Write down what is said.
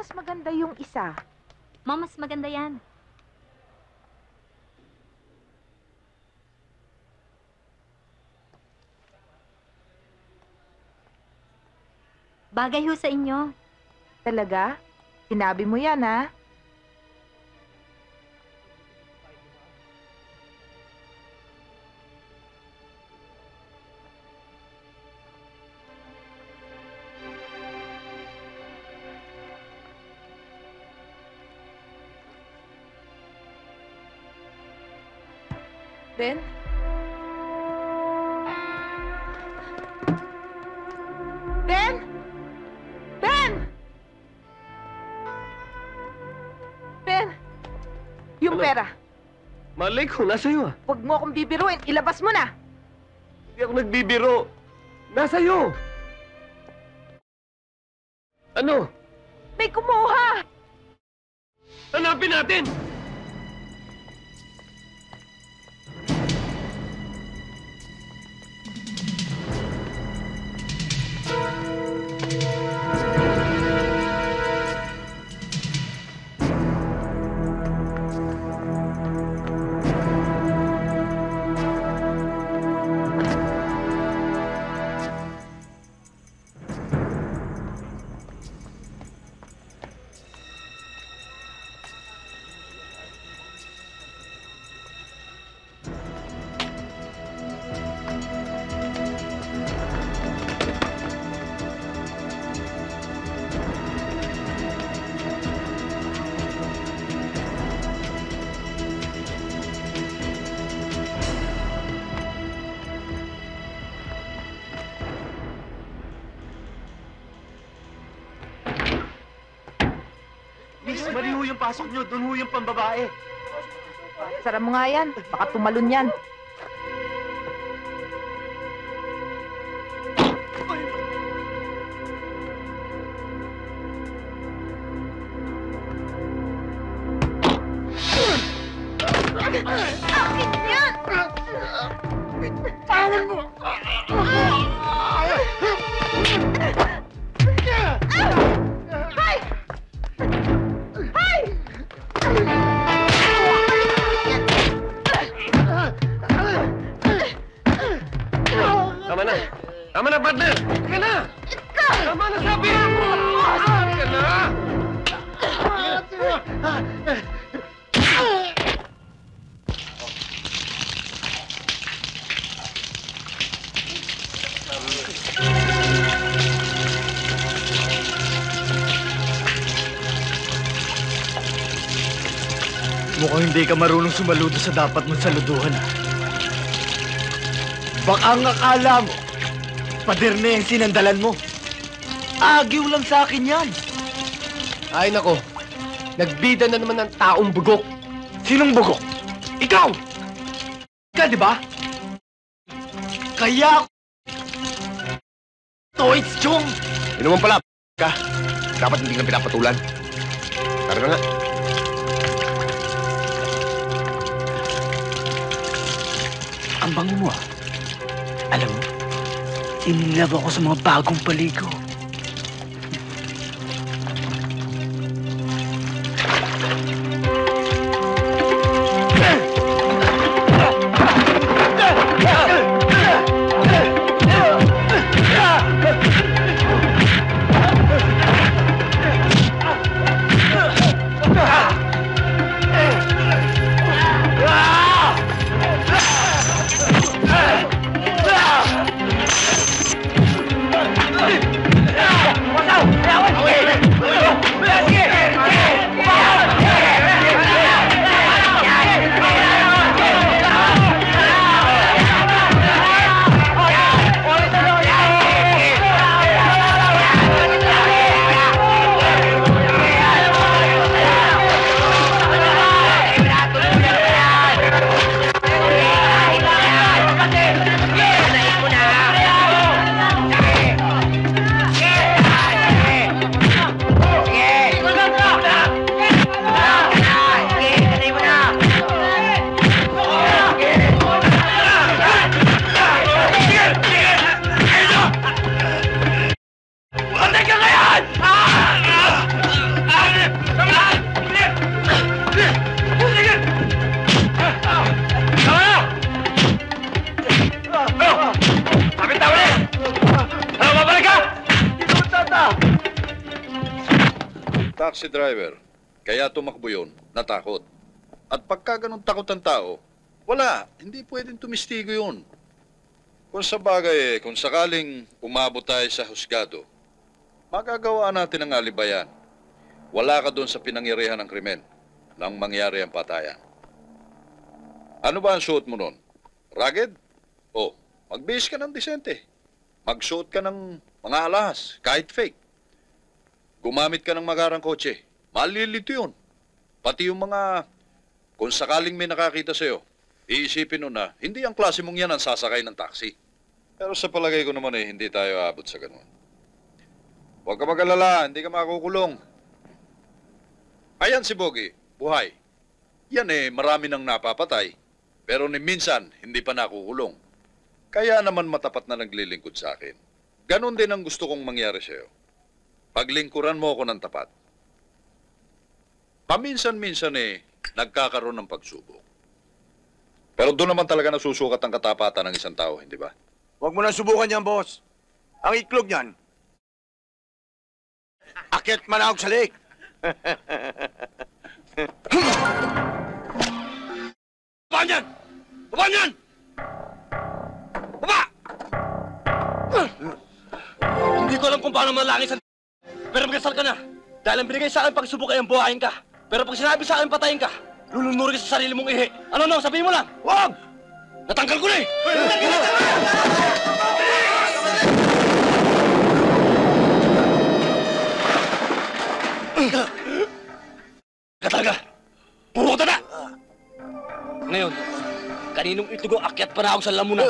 mas maganda yung isa? Ma'am, mas maganda yan. Bagay ho sa inyo. Talaga? Sinabi mo yan, ha? Ben? Ben? Ben! Ben! Yung Ano? pera. Malay ko, nasa iyo ah. Huwag mo akong bibiruin. Ilabas mo na! Hindi ako nagbibiro. Nasa iyo. Ano? May kumuha! Hanapin natin! Miss, mali ho yung pasok nyo. Doon ho yung pambabae. Sara mo nga yan. Baka tumalon yan. Akin yan! Tawan mo! Hay! Hay! Tama na. Tama na, partner! Teka na! Tama na, sabi! Teka na! Mukhang hindi ka marunong sumaludo sa dapat mong saluduhan. Baka ang akala mo, pader na yung sinandalan mo. Agiw lang sa akin yan. Ay, nako. Nagbida na naman ng taong bugok. Sinong bugok? Ikaw! Ikaw, di ba? Kaya... Toits, Chong! Yun naman pala, ka. Dapat hindi ka pinapatulan. Tara na nga. Ang bango mo, ah. Alam mo, inilove ako sa mga bagong paligo. taxi driver. Kaya tumakbo yun, natakot. At pagka ganun takot ang tao, wala, hindi pwedeng tumistigo yun. Kung sa bagay kung sakaling umabot tayo sa husgado, magagawa natin ang alibayan. Wala ka doon sa pinangyarihan ng krimen nang mangyari ang patayan. Ano ba ang suot mo nun? Ragged? O, magbihis ka ng disente. Magsuot ka ng mga alahas, kahit fake. Gumamit ka ng magarang kotse. Malilito yun. Pati yung mga, kung sakaling may nakakita sa'yo, iisipin nun na, hindi ang klase mong yan ang sasakay ng taxi. Pero sa palagay ko naman hindi tayo aabot sa ganun. Huwag ka mag-alala, hindi ka makukulong. Ayan si Bogie, buhay. Yan marami nang napapatay. Pero ni minsan, hindi pa nakukulong. Kaya naman matapat na naglilingkod sa akin. Ganon din ang gusto kong mangyari sa'yo. Paglingkuran mo ako ng tapat. Paminsan-minsan nagkakaroon ng pagsubok. Pero doon naman talaga nasusukat ang katapatan ng isang tao, hindi ba? Huwag mo nang subukan yan, boss. Ang iklog niyan, akit manahog sa lake. Baba niyan! Baba niyan! Baba! Hindi ko alam kung paano manalangin sa... Pero magkasal ka na. Dahil ang binigay sa akin pagsubok ay ang buhayin ka. Pero pag sinabi sa akin patayin ka, lulunuri ka sa sarili mong ihi. Ano, sabihin mo lang. Huwag! Natanggal ko na eh! Katalaga! Puro tanda! Ngayon, kaninong itlog ang akyat para ako sa lamunan?